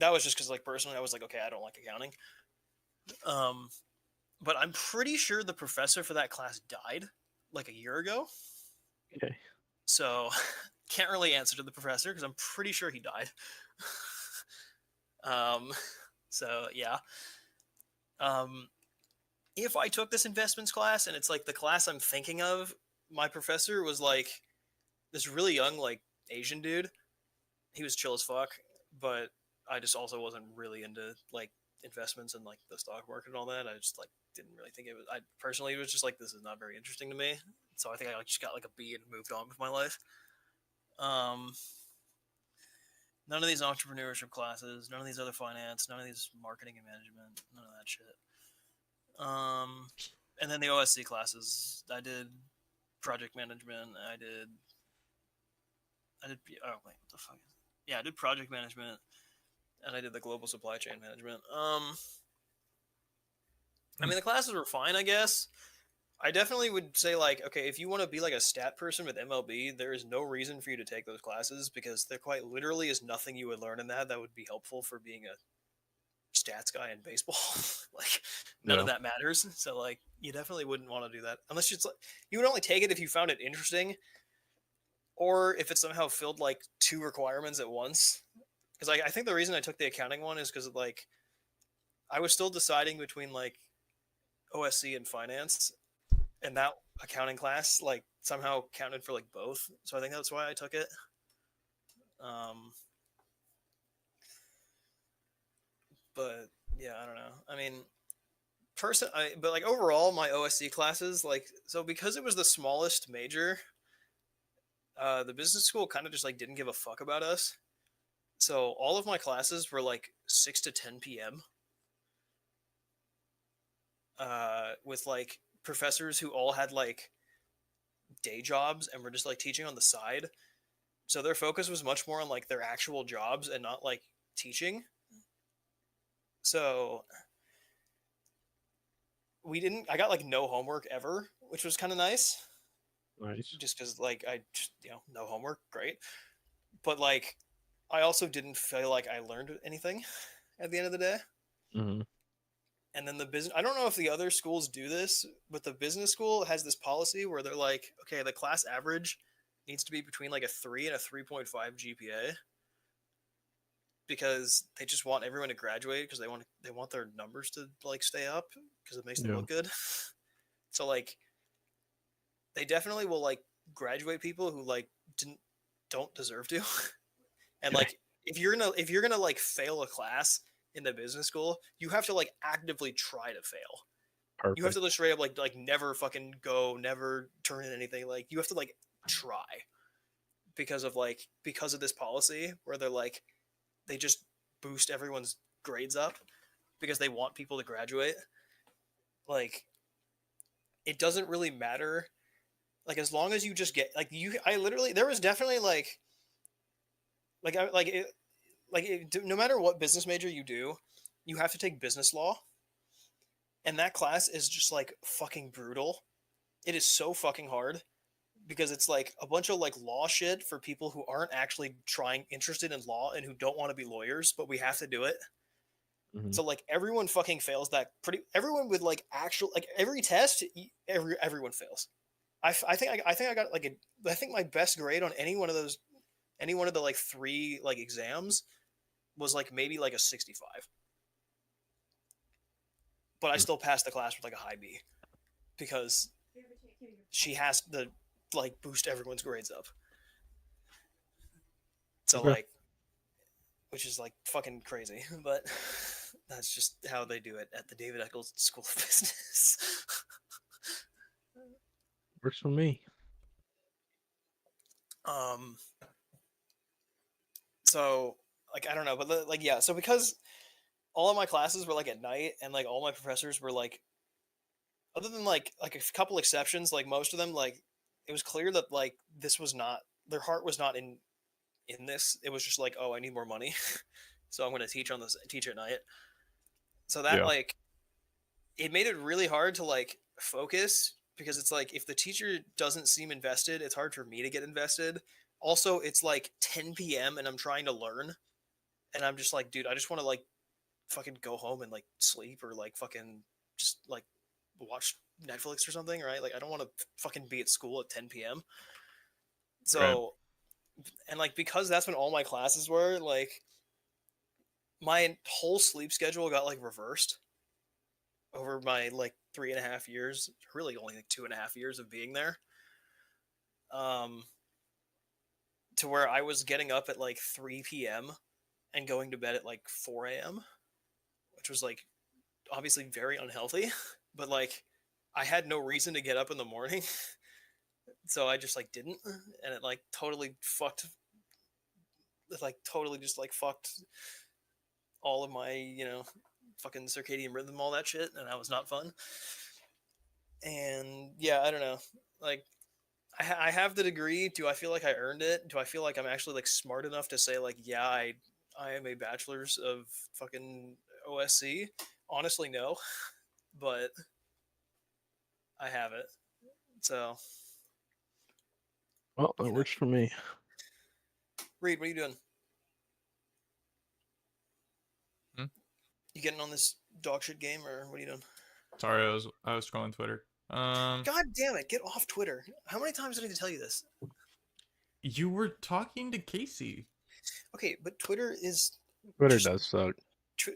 that was just because like personally I was like, okay, I don't like accounting. Um, but I'm pretty sure the professor for that class died like a year ago. Okay. So can't really answer to the professor because I'm pretty sure he died. um, so yeah. Um, if I took this investments class and it's like the class I'm thinking of, my professor was like this really young like Asian dude. He was chill as fuck, but I just also wasn't really into like investments and like the stock market and all that. I just like didn't really think it was. I personally was just like this is not very interesting to me. So I think I like, just got like a B and moved on with my life. Um, None of these entrepreneurship classes, none of these other finance, none of these marketing and management, none of that shit. And then the OSC classes, I did project management. I did. Oh wait, what the fuck? Yeah, I did project management, and I did the global supply chain management. I mean, the classes were fine, I guess. I definitely would say like, okay, if you want to be like a stat person with MLB, there is no reason for you to take those classes because there quite literally is nothing you would learn in that would be helpful for being a stats guy in baseball. Like none of Yeah. that matters. So like you definitely wouldn't want to do that unless it's like you would only take it if you found it interesting or if it somehow filled like two requirements at once. Because I think the reason I took the accounting one is because like I was still deciding between like OSC and finance, and that accounting class like somehow counted for like both. So I think that's why I took it. Um, but yeah, I don't know. I mean, but like overall, my OSC classes like so because it was the smallest major, the business school kind of just like didn't give a fuck about us. So all of my classes were like 6 to 10 p.m. With like professors who all had like day jobs and were just like teaching on the side. So their focus was much more on like their actual jobs and not like teaching. So we didn't. I got like no homework ever, which was kind of nice. Nice. Just because like I just no homework, great. But like I also didn't feel like I learned anything at the end of the day. Hmm. And then the business, I don't know if the other schools do this, but the business school has this policy where they're like, okay, the class average needs to be between like a 3 and a 3.5 GPA because they just want everyone to graduate because they want their numbers to like stay up because it makes them Yeah. look good. So like they definitely will like graduate people who like didn't don't deserve to. And Okay. like if you're gonna like fail a class in the business school, you have to like actively try to fail. You have to Perfect. just straight up like never fucking go, never turn in anything. Like you have to like try because of this policy where they're like they just boost everyone's grades up because they want people to graduate. Like it doesn't really matter. Like as long as you just get like I literally there was definitely like I like it no matter what business major you do, you have to take business law, and that class is just like fucking brutal. It is so fucking hard because it's like a bunch of like law shit for people who aren't actually trying interested in law and who don't want to be lawyers, but we have to do it. Hmm. So like everyone fucking fails that pretty everyone with like actual like every test everyone fails. I think I got like I think my best grade on any one of the like three like exams was like maybe like a 65. But I still passed the class with like a high B because she has to like boost everyone's grades up. So Okay. like which is like fucking crazy, but that's just how they do it at the David Eccles School of Business. Works for me. um, so like I don't know, but like yeah, so because all of my classes were like at night and like all my professors were like, other than like a couple exceptions, like most of them like it was clear that like this was not their heart was not in this. It was just like, oh, I need more money, so I'm going to teach at night. So that Yeah. like it made it really hard to like focus because it's like if the teacher doesn't seem invested, it's hard for me to get invested. Also, it's like 10 p.m. and I'm trying to learn, and I'm just like, dude, I just want to like fucking go home and like sleep or like fucking just like watch Netflix or something, right? Like I don't want to fucking be at school at 10 p.m. Right. So, and like because that's when all my classes were, like my whole sleep schedule got like reversed over my like 3.5 years, really only like 2.5 years of being there. Um, to where I was getting up at like 3 p.m. and going to bed at like 4 a.m., which was like obviously very unhealthy, but like I had no reason to get up in the morning. So I just like didn't, and it like totally fucked, it like totally just like fucked all of my, fucking circadian rhythm, all that shit, and that was not fun. And yeah, I don't know. Like, I have the degree. Do I feel like I earned it? Do I feel like I'm actually like smart enough to say like, yeah, I am a bachelor's of fucking OSC? Honestly, no, but I have it. So, Well, that you know, works for me. Reed, what are you doing? Hmm? You getting on this dog shit game, or what are you doing? Sorry, I was scrolling Twitter. God damn it! Get off Twitter. How many times do I need to tell you this? You were talking to Casey. Okay, but Twitter is Twitter just does suck.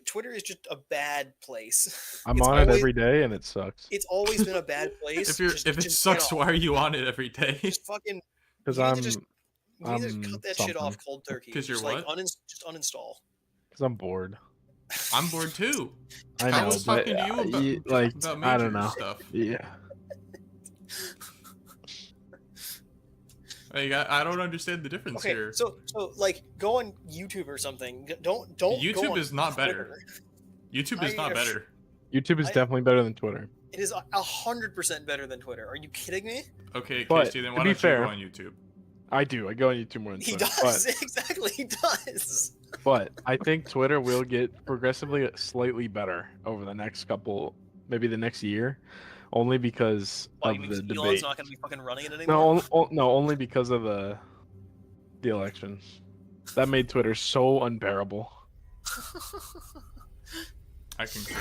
Twitter is just a bad place. I'm It's on it every day, and it sucks. It's always been a bad place. If it just sucks, get why off. are you on it every day? Just fucking. Because You need to just. You need to I'm cut that shit something. off cold turkey. 'Cause you're just like what? just uninstall. Because I'm bored. I'm bored too. I know, I was but talking to you about like about I don't major know. stuff. Yeah. Like, I don't understand the difference Okay, here. so like go on YouTube or something. Don't go YouTube on is not Twitter. better. YouTube is not better. YouTube is definitely better than Twitter. It is 100% better than Twitter. Are you kidding me? Okay, But, Casey, then to why be don't you fair, go on YouTube? I do. I go on YouTube more than He Twitter. does exactly. He does. But I think Twitter will get progressively slightly better over the next couple, maybe the next year, only because Why, of you mean the 'cause debate. Elon's not going to be fucking running it anymore? No, only because of the election. That made Twitter so unbearable. I concur.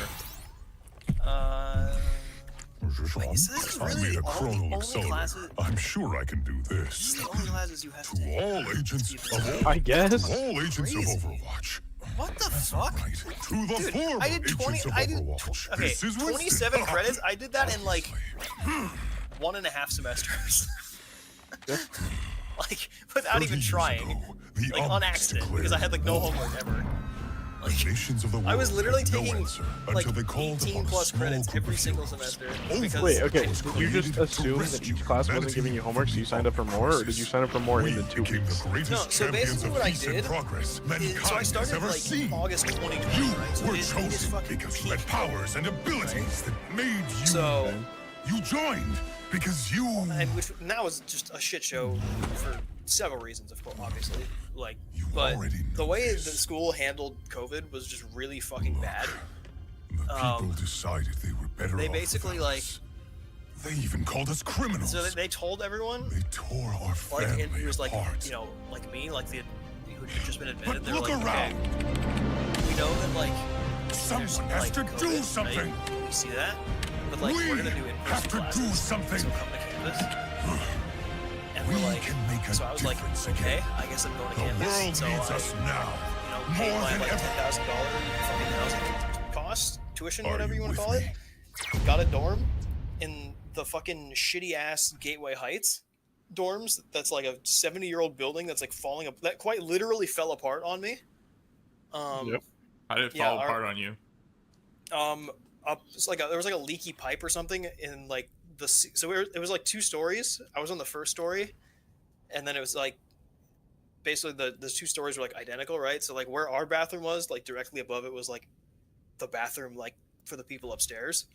Wait, so this is I really made a all the chrono only accelerator. classes? I'm sure I can do This is this. the only classes you have to To take. all agents of I guess. all agents of Crazy. Overwatch. What the That's fuck? right. To the Dude, former I did 20. agents of I did. Overwatch. Okay, This is Winston. 27 credits. I did that in like Obviously. 1.5 semesters. Yeah. Like without 30 even years trying, ago, the like on omnics accident, declared because I had like no war. homework ever. The Like nations of the world I was literally had no taking answer like until they called 18 upon a plus small credits group every of single heroes. semester. Overwatch Because Wait, okay. was Did you just created to assume that rescue each class wasn't humanity giving you homework, so you from signed up for more, or did you sign up for more in We the 2 became weeks? the greatest No, so champions basically of what I peace and did progress mankind so I has started ever like seen. August 2020, You right? So were it is chosen fucking because you peak. had powers and abilities that made you. So Okay. You joined because you. and that was just a shit show for several reasons, of course, obviously. Like, You but already knew the way the this. school handled COVID was just really fucking bad. The people decided they were better They off basically, without like- us. They even called us criminals. So they told everyone, They tore our like, family and he was like, apart. like me, like the who had just been admitted. But They're look like, around. okay, we know that like Someone there's, has like, to COVID, do right? something. We see that, but like We we're gonna do have in-person to do classes, something. So come to campus. And We we're like, can make a so I was like, difference okay, again. I guess I'm going to The campus. world So needs I, us now. paid More my than like ever. $10,000 fucking housing cost, tuition, Are whatever you want to with call me? it. Got a dorm in the fucking shitty ass Gateway Heights dorms. That's like a 70-year-old building that's like falling up. That quite literally fell apart on me. Yep. How did it Yeah, fall apart on you? It's like there was like a leaky pipe or something in like it was like 2 stories. I was on the first story, and then it was like basically the 2 stories were like identical, right? So like where our bathroom was, like directly above it was like the bathroom like for the people upstairs.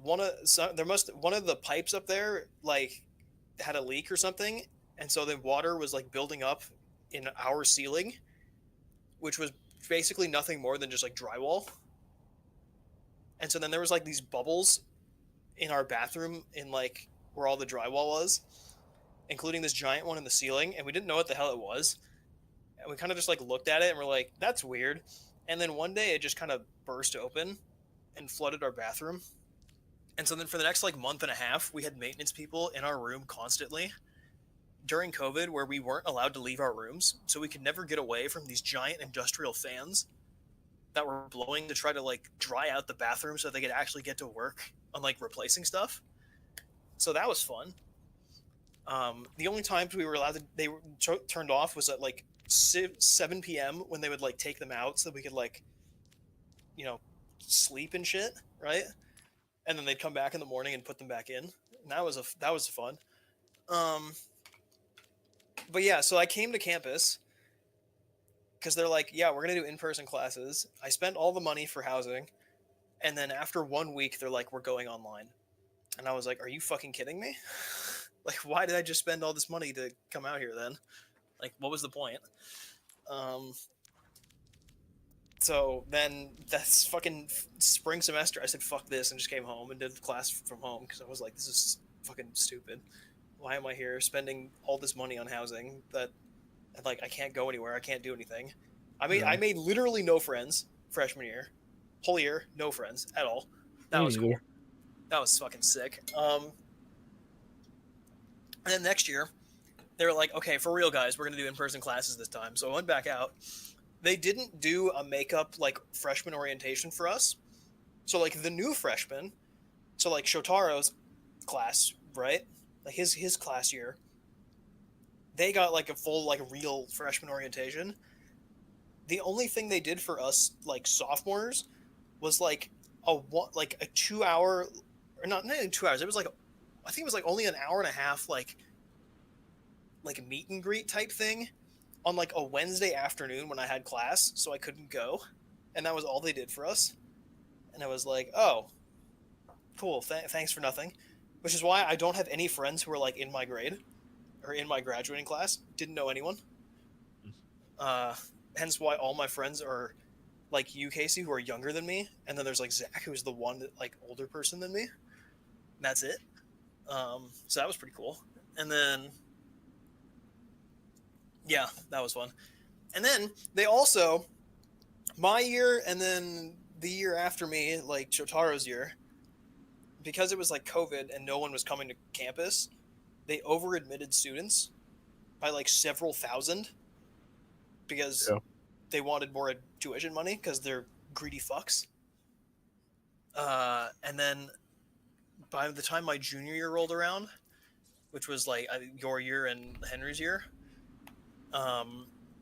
One of the pipes up there like had a leak or something, and so the water was like building up in our ceiling, which was basically nothing more than just like drywall. And so then there was like these bubbles in our bathroom in like where all the drywall was, including this giant one in the ceiling, and we didn't know what the hell it was. And we kind of just like looked at it and we're like, that's weird. And then one day it just kind of burst open and flooded our bathroom. And so then for the next like month and a half, we had maintenance people in our room constantly during COVID, where we weren't allowed to leave our rooms. So we could never get away from these giant industrial fans that were blowing to try to like dry out the bathroom so they could actually get to work on like replacing stuff. So that was fun. The only times we were allowed to, they were turned off was at like 7 p.m. when they would like take them out so that we could like, you know, sleep and shit, right? And then they'd come back in the morning and put them back in. And that was fun. But yeah, so I came to campus because they're like, yeah, we're gonna do in-person classes. I spent all the money for housing, and then after 1 week, they're like, we're going online. And I was like, are you fucking kidding me? Like, why did I just spend all this money to come out here then? Like, what was the point? So then that's fucking spring semester, I said, fuck this, and just came home and did the class from home because I was like, this is fucking stupid. Why am I here spending all this money on housing that, like, I can't go anywhere, I can't do anything? I made literally no friends freshman year. Whole year, no friends at all. That was cool. That was fucking sick. And then next year, they were like, okay, for real, guys, we're going to do in-person classes this time. So I went back out. They didn't do a makeup, like, freshman orientation for us. So, like, the new freshmen, so, like, Shotaro's class, right? Like, his class year, they got, like, a full, like, real freshman orientation. The only thing they did for us, like, sophomores was, like, a 2 hour, or not even 2 hours. It was, like, I think it was, like, only an hour and a half, like meet and greet type thing on like a Wednesday afternoon when I had class, so I couldn't go, and that was all they did for us. And I was like, oh, cool, thanks for nothing. Which is why I don't have any friends who are like in my grade or in my graduating class. Didn't know anyone. Hence why all my friends are like you, Casey, who are younger than me, and then there's like Zach, who's the one like older person than me. And that's it. So that was pretty cool. And then yeah, that was fun. And then they also, my year and then the year after me, like Shotaro's year, because it was like COVID and no one was coming to campus, they over-admitted students by like several thousand because they wanted more tuition money because they're greedy fucks. And then by the time my junior year rolled around, which was like your year and Henry's year,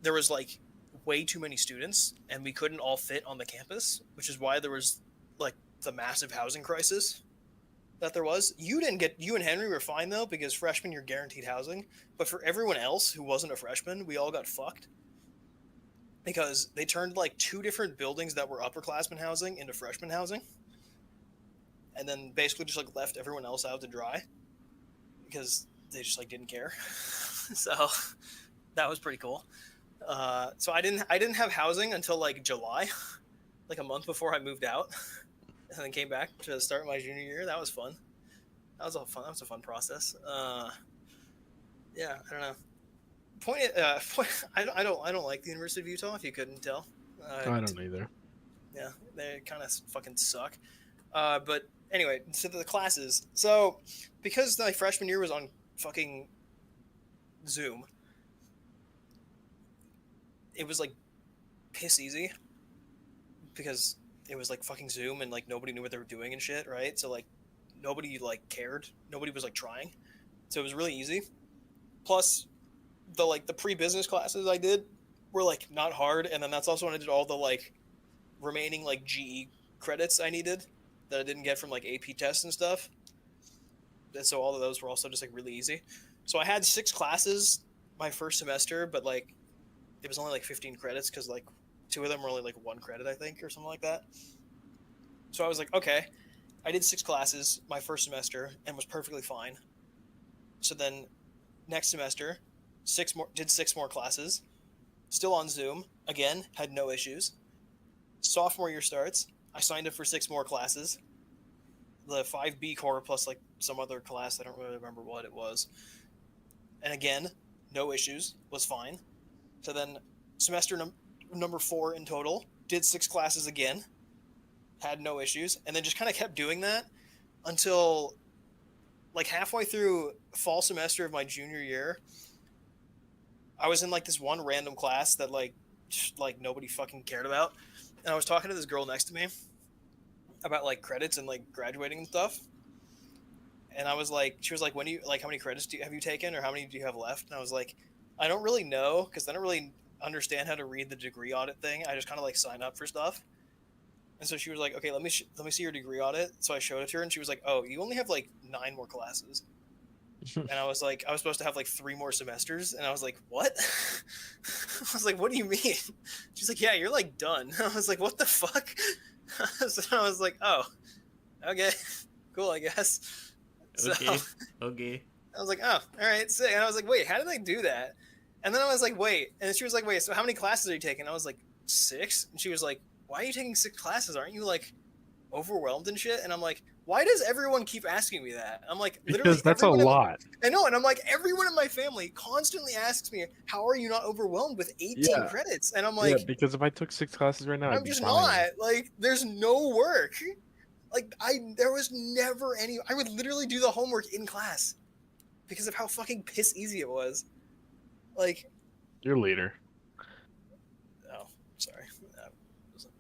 there was like way too many students and we couldn't all fit on the campus, which is why there was like the massive housing crisis that there was. You and Henry were fine though, because freshman you're guaranteed housing, but for everyone else who wasn't a freshman, we all got fucked because they turned like 2 different buildings that were upperclassmen housing into freshman housing, and then basically just like left everyone else out to dry because they just like didn't care. So that was pretty cool. So I didn't have housing until like July, like a month before I moved out, and then came back to start my junior year. That was fun. That was a fun process. Yeah, I don't know. I don't like the University of Utah. If you couldn't tell, I don't either. Yeah, they kind of fucking suck. But anyway, so the classes. So because my freshman year was on fucking Zoom, it was like piss easy because it was like fucking Zoom and like nobody knew what they were doing and shit, right? So like nobody like cared. Nobody was like trying. So it was really easy. Plus the pre-business classes I did were like not hard, and then that's also when I did all the like remaining like GE credits I needed that I didn't get from like AP tests and stuff. And so all of those were also just like really easy. So I had 6 classes my first semester, but like it was only like 15 credits because like 2 of them were only like 1 credit, I think, or something like that. So I was like, okay, I did 6 classes my first semester and was perfectly fine. So then next semester, 6 more classes, still on Zoom, again, had no issues. Sophomore year starts, I signed up for 6 more classes, the 5B core plus like some other class, I don't really remember what it was. And again, no issues, was fine. So then semester number 4 in total, did 6 classes again, had no issues, and then just kind of kept doing that until like halfway through fall semester of my junior year. I was in like this one random class that like nobody fucking cared about, and I was talking to this girl next to me about like credits and like graduating and stuff. And I was like, she was like, when do you like, how many credits have you taken, or how many do you have left? And I was like, I don't really know, because I don't really understand how to read the degree audit thing. I just kind of like sign up for stuff. And so she was like, okay, let me see your degree audit. So I showed it to her, and she was like, oh, you only have like 9 more classes. And I was like, I was supposed to have like 3 more semesters, and I was like, what? I was like, what do you mean? She's like, yeah, you're like done. I was like, what the fuck? So I was like, oh, okay, cool, I guess. Okay. So, Okay. I was like, oh, all right, sick. And I was like, wait, how did I do that? And then I was like, wait. And she was like, wait, so how many classes are you taking? I was like, 6. And she was like, why are you taking 6 classes? Aren't you like overwhelmed and shit? And I'm like, why does everyone keep asking me that? I'm like, literally, Because that's a lot. I know. And I'm like, everyone in my family constantly asks me, how are you not overwhelmed with 18 credits? And I'm like, yeah, because if I took 6 classes right now, I'm just not. Like, there's no work. Like, there was never any. I would literally do the homework in class because of how fucking piss easy it was. Like, Your leader. oh, sorry. That wasn't,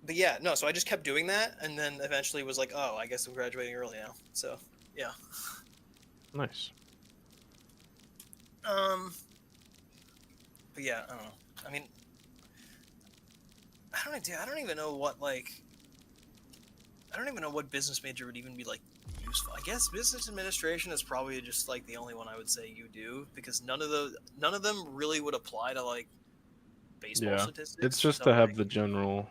but yeah, no, so I just kept doing that, and then eventually was like, oh, I guess I'm graduating early now. So, yeah. Nice. But yeah, I don't know. I mean, I don't even know what, like, I don't even know what business major would even be, like, useful. I guess business administration is probably just, like, the only one I would say you do, because none of them really would apply to, like, baseball statistics. It's just so, to have like, the general.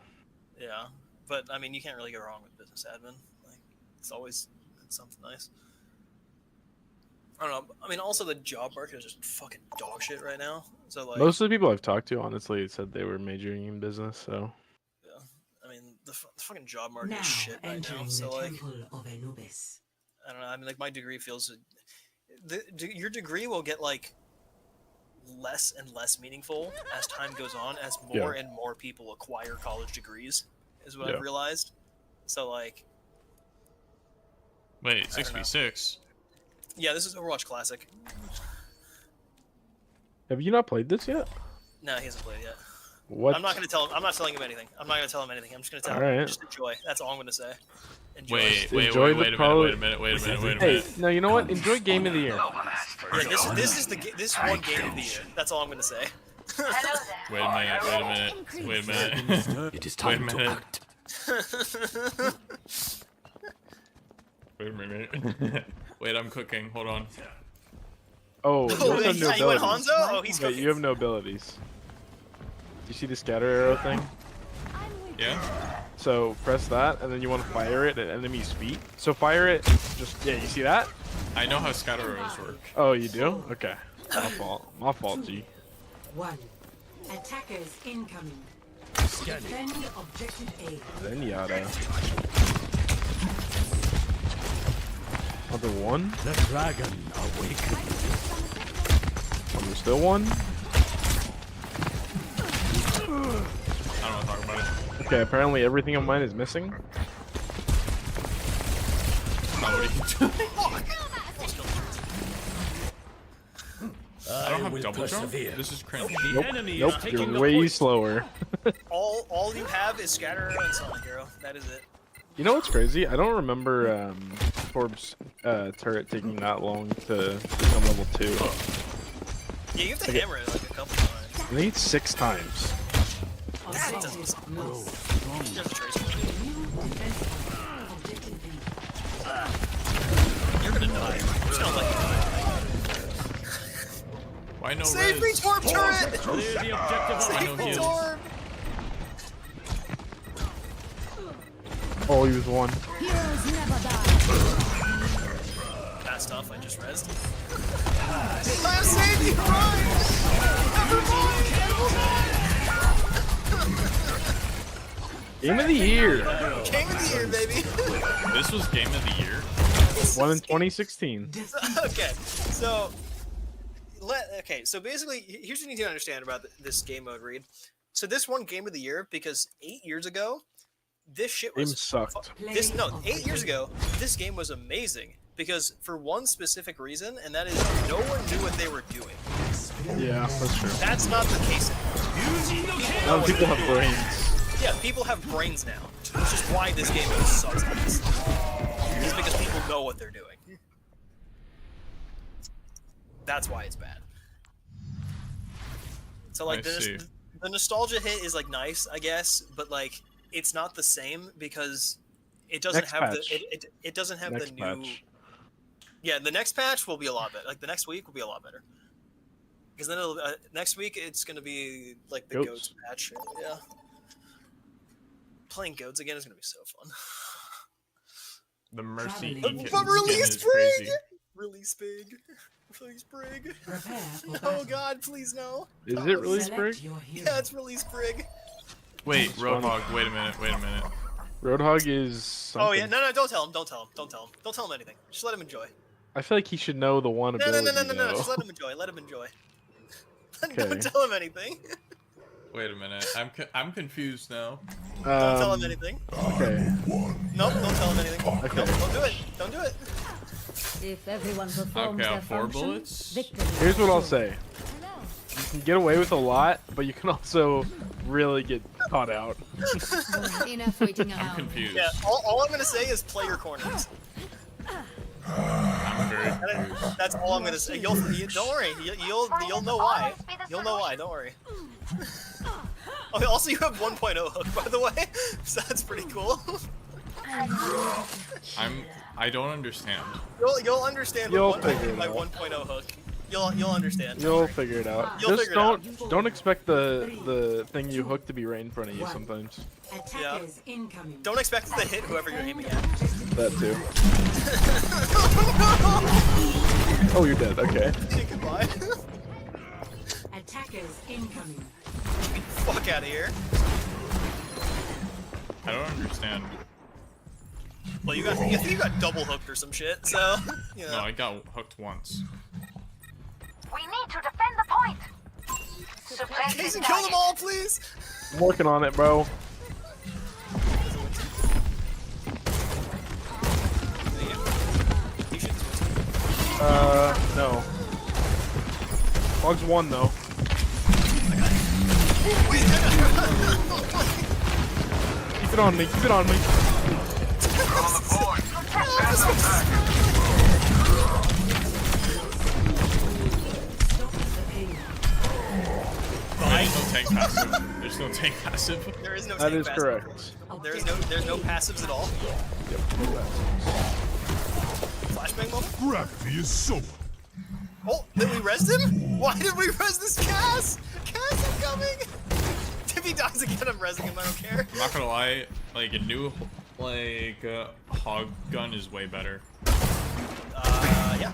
Yeah, but, I mean, you can't really go wrong with business admin. Like, it's something nice. I don't know. I mean, also the job market is just fucking dog shit right now. So, like, Most of the people I've talked to, honestly, said they were majoring in business. So yeah, I mean, the fucking job market is shit right now. So, like, I don't know. I mean, like, my degree feels your degree will get like less and less meaningful as time goes on, as more and more people acquire college degrees. Is what I've realized. So, like, wait, 6v6. Yeah, this is Overwatch Classic. have you not played this yet? No, he hasn't played yet. What? I'm not going to tell him. I'm not telling him anything. I'm not going to tell him anything. I'm just going to tell him. Alright. Just enjoy. That's all I'm going to say. Enjoy. Wait Enjoy a the minute. Hey, no, you know what? Enjoy Game of the Year. Yeah, this is one game of the year. That's all I'm going to say. Wait a minute. It is time to act. Wait a minute. Wait, I'm cooking. Hold on. Oh, Oh, you have no you went abilities. Hanzo? Oh, he's Wait, cooking. you have no abilities. Do you see the scatter arrow thing? Yeah? So press that, and then you want to fire it at enemy's feet. So fire it. You see that? I know how scatter arrows work. Oh, you do? Okay. My fault. My fault, G. 1. Attackers incoming. Defend objective A. Then yada. Other one. The dragon awakens. Oh, there's still one. I don't want to talk about it. Okay, apparently everything of mine is missing. Oh, what are you doing? I don't have double jump? This is cringe. Nope, you're way slower. All you have is Scatter Arrow and Sonic Arrow. That is it. You know what's crazy? I don't remember Forbes turret taking that long to become level 2. Yeah, you have to hammer it like a couple times. I think it's 6 times. That doesn't sound cool. Just trace it. You're gonna die. I'm just gonna let you die. Why no Save me, res? Torp turret! Clear the objective. Why Save no me, heals? Torp! Oh, he was 1. Bad stuff, I just rezzed. I'm saving you, run! Game of the year. Game of the year, baby! This was game of the year? One in 2016. Okay, so Okay, so basically, here's what you need to understand about this game mode, Reed. So this won Game of the Year because 8 years ago, this shit Game was sucked. 8 years ago, this game was amazing because for one specific reason, and that is no one knew what they were doing. Yeah, that's true. That's not the case anymore. Now people have brains. Yeah, people have brains now, which is why this game mode sucks. It's because people know what they're doing. That's why it's bad. So like the nostalgia hit is like nice, I guess, but like it's not the same because it doesn't Next have patch. it doesn't have Next the new. patch. Yeah, the next patch will be a lot better. Like the next week will be a lot better. Because then next week it's gonna be like the goats patch. Yeah. Playing goats again is gonna be so fun. The Mercy But Econ But skin release is Brig! crazy. Release Big. Release Brig. Prepare for Oh battle. God, please no. Is it release Select Brig? your hero. Yeah, it's Release Brig. Wait, Roadhog, wait a minute. Roadhog is. Something. Oh yeah, no, don't tell him. Don't tell him anything. Just let him enjoy. I feel like he should know the one No, ability. no. though. Just let him enjoy. Let him enjoy. Okay. Don't tell him anything. Wait a minute. I'm confused now. Don't tell him anything. Okay. Nope, don't tell him anything. Okay. Nope, don't do it. Don't do it. If everyone performs Okay, their 4 function, bullets? victory. Here's what I'll say. You can get away with a lot, but you can also really get caught out. Enough waiting I'm around. confused. Yeah, all I'm gonna say is play your corners. I'm very confused. That's all I'm gonna say. Don't worry. You'll know why. You'll know why. Don't worry. Oh, also you have 1.0 hook, by the way, so that's pretty cool. I don't understand. You'll understand You'll what figure it my out. 1.0 hook. You'll understand. You'll figure it out. You'll Just figure it don't expect the thing you hook to be right in front of you sometimes. Attackers incoming. Don't expect it to hit whoever you're aiming at. That too. Oh, you're dead. Okay. Goodbye. Attackers incoming. Fuck out of here. I don't understand. Well, you got double hooked or some shit. So you know. No, I got hooked once. We need to defend the point. Suppress Jason, this kill them target. all, please. I'm working on it, bro. No. Bug's one though. Keep it on me. Keep it on me. There's no tank passive. There is no That tank is passive. correct. There's no passives at all. Yep. Flashbang moment. Gravity is so. Oh, did we res him? Why did we res this Cass? Cass is coming. If he dies again, I'm resing him. I don't care. I'm not gonna lie, like a new hog gun is way better. Yeah.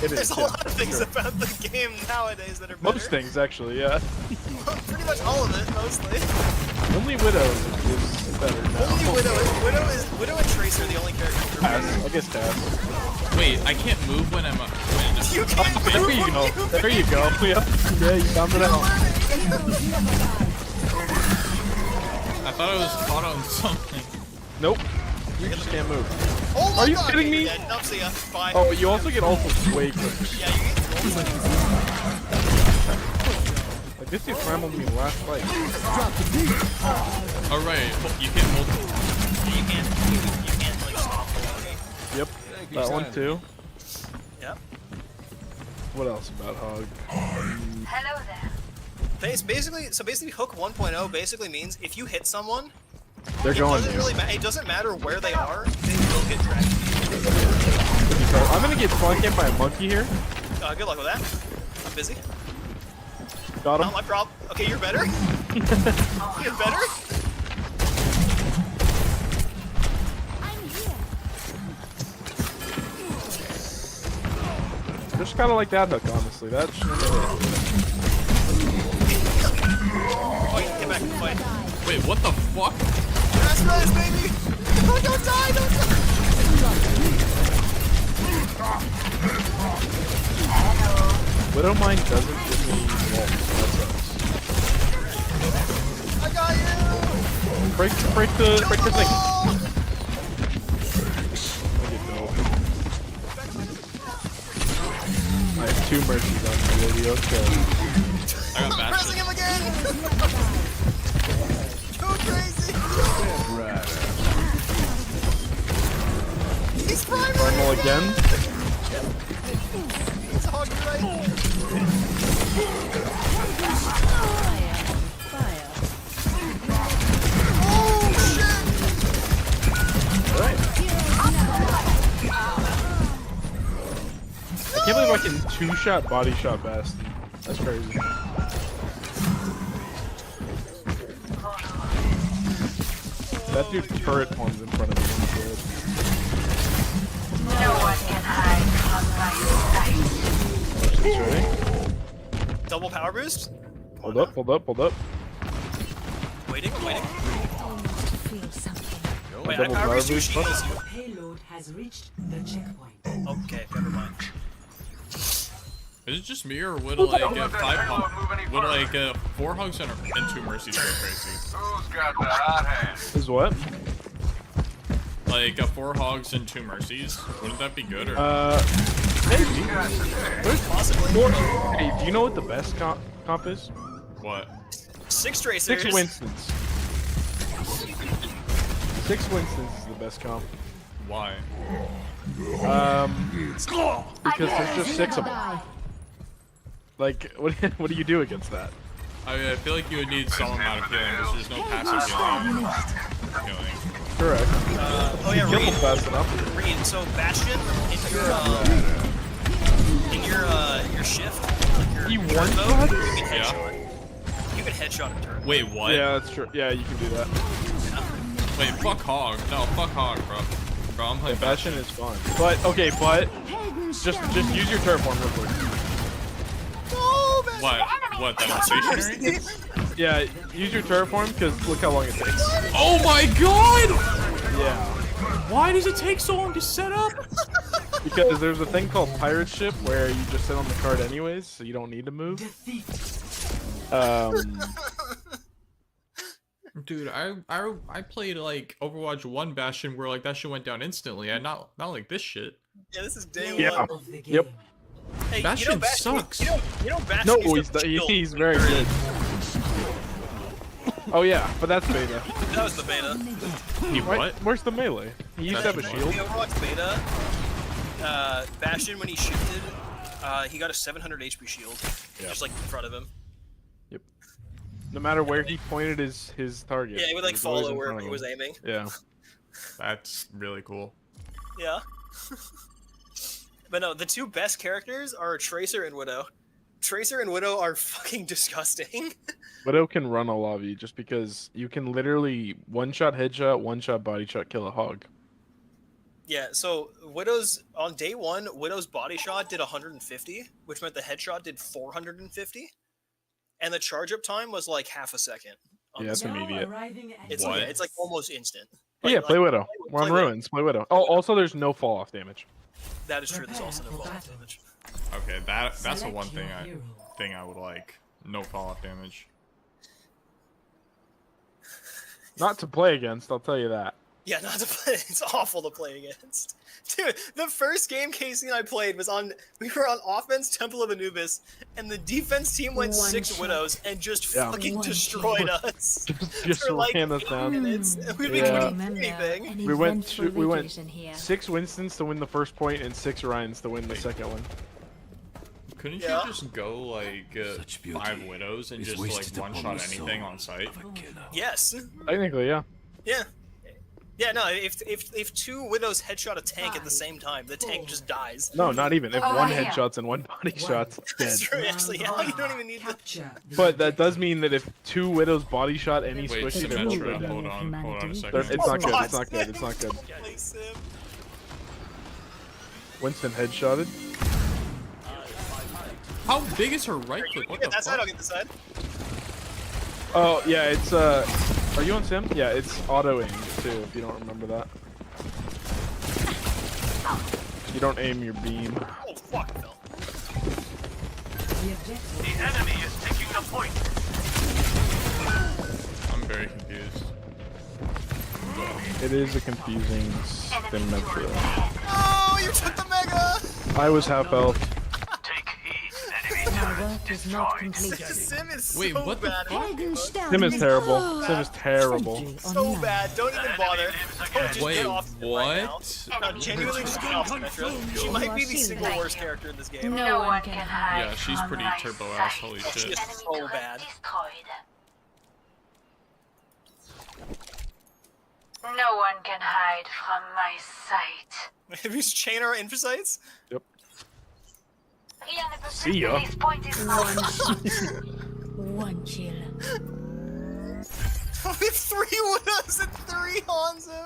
It There's is. a Yeah. lot of things about the game nowadays that are better. Most things, actually. Yeah. Pretty much all of it, mostly. Only Widow is better now. Only Widow and Tracer are the only characters that are Cass. better. I guess Cass. Wait, I can't move when I'm You can't There move you when go. you- There you go. Yep. Yeah, you found it out. I thought I was caught on something. Nope. You just can't move. Oh my Are you God, kidding you're me? dead. Nope, see ya. Bye. Oh, but you also get also way quicker. Yeah, you get gold. Like this dude scrambled me last fight. Alright, you can't hold. You can't like stop the Yep. That one too. Yep. What else about Hog? Hello there. Basically, hook 1.0 basically means if you hit someone, They're it going doesn't to. really it doesn't matter where they are, they will get dragged. I'm gonna get flanked in by a monkey here. Good luck with that. I'm busy. Got him. Not my problem. Okay, you're better. You're better. Just kind of like that hook, honestly. That shouldn't hit. Oh, you can get back in the fight. Wait, what the fuck? Fast res, baby. Oh, don't die, don't die. Widow Mine doesn't give me walls. That sucks. I got you! Break the thing. I have 2 mercies on the video, so I got I'm pressing Bastion. him again! Go crazy! He's primal normal again. He's hogging right. Oh shit! Alright. I can't believe I can 2-shot body shot best. That's crazy. That dude turret forms in front of me. No one can hide from my sight. Ready? Double power boost? Hold up. Waiting. Feel something. Wait, I Double power power boost you, boost, she heals you. Payload has reached the checkpoint. Okay, never mind. Is it just me or would like 4 hugs and 2 mercies go crazy? Who's got the hot hand? Is what? Like 4 hogs and 2 mercies. Wouldn't that be good? Or Maybe. Possibly. Hey, do you know what the best comp is? what? 6 tracers. 6 Winstons. 6 Winstons is the best comp. Why? Because there's just 6 of them. Like, what do you do against that? I feel like you would need some amount of healing because there's no passive healing. Correct. Oh yeah, Kill Reed. them fast enough. Reed, so Bastion, in your shift, like your He turret one-shot? mode, you can Yeah. headshot. You can headshot a turret. Wait, what? Yeah, that's true. Yeah, you can do that. Wait, fuck hog. No, fuck hog, bro. Bro, I'm playing Bastion is fun. But okay, just use your terraform real quick. What? That stationary? Yeah, use your terraform because look how long it takes. Oh my god! Yeah. Why does it take so long to set up? Because there's a thing called pirate ship where you just sit on the card anyways, so you don't need to move. Dude, I played like Overwatch 1 Bastion where like that shit went down instantly. And not like this shit. Yeah, this is day Yeah. one. Of the game. Yep. Hey, Bastion sucks. You know Bastion No, used to chill. he's very good. Oh yeah, but that's beta. That was the beta. He Right? what? Where's the melee? He used to have a The shield. Overwatch beta, Bastion when he shifted, he got a 700 HP shield, just like in front of him. Yep. No matter where he pointed his target. Yeah, he would like was always follow in wherever front he of was him. aiming. Yeah. That's really cool. Yeah. But no, the 2 best characters are Tracer and Widow. Tracer and Widow are fucking disgusting. Widow can run a lobby just because you can literally one-shot headshot, one-shot body shot, kill a hog. Yeah, so Widow's on day 1, Widow's body shot did 150, which meant the headshot did 450, and the charge up time was like half a second. Yeah, it's Now immediate. arriving at It's What? like, it's like almost instant. Yeah, play Widow. We're on play Widow. ruins. Play Widow. Oh, also there's no fall off damage. That is true. There's also no Prepare for fall battle. damage. Okay, that's the Select one your thing hero. I would like. No fall-off damage. Not to play against, I'll tell you that. Yeah, not to play. It's awful to play against. Dude, the first game Casey and I played was on. We were on offense Temple of Anubis, and the defense team went One 6 shot. widows and just Yeah. fucking One destroyed us. Just For like ran us 8 down. minutes, and we Yeah. couldn't do anything. We went 6 Winstons to win the first point and 6 Ryans to win the second one. Couldn't Yeah. you just go like Such beauty 5 widows and is just like wasted upon one-shot the anything soul on site? of a killer. Yes. Technically, yeah. Yeah. Yeah. No. If 2 widows headshot a tank at the same time, the tank just dies. No, not even. If Oh, one yeah. headshots and one body shots, it's That's dead. true. Actually, yeah. You don't even need the. Capture the But that does mean that if 2 widows body shot any Wait, switch, they're both Symmetra, dead. hold on a They're- second. It's not good. Oh, It's not good. It's not good. Play Sim. Winston headshotted. How big is her right click? You What get the that side. I'll fuck? get the side. Oh yeah, it's Are you on Sim? Yeah, it's auto aim too. If you don't remember that. You don't aim your beam. Oh fuck, Phil. The objective. The enemy is taking the point. I'm very confused. It is a confusing symmetry. Oh, you took the mega! I was half health. Take heed. Enemy My turret work is not destroyed. complete. Sim is Wait, so what the bad. fuck? Sim is terrible. Sim is terrible. So bad. Don't even bother. Oh, just Wait, get off Sim right now. what? No, genuinely just get off Symmetra. She might be the single worst character in this game. No one can hide. Yeah, she's from pretty my turbo sight. ass. Holy Oh, she shit. is Enemy so turret bad. destroyed. No one can hide from my sight. Have you chain our infocytes? Yep. Rien ne peut See ya. This point is One kill. We have 3 widows and 3 Hanzos.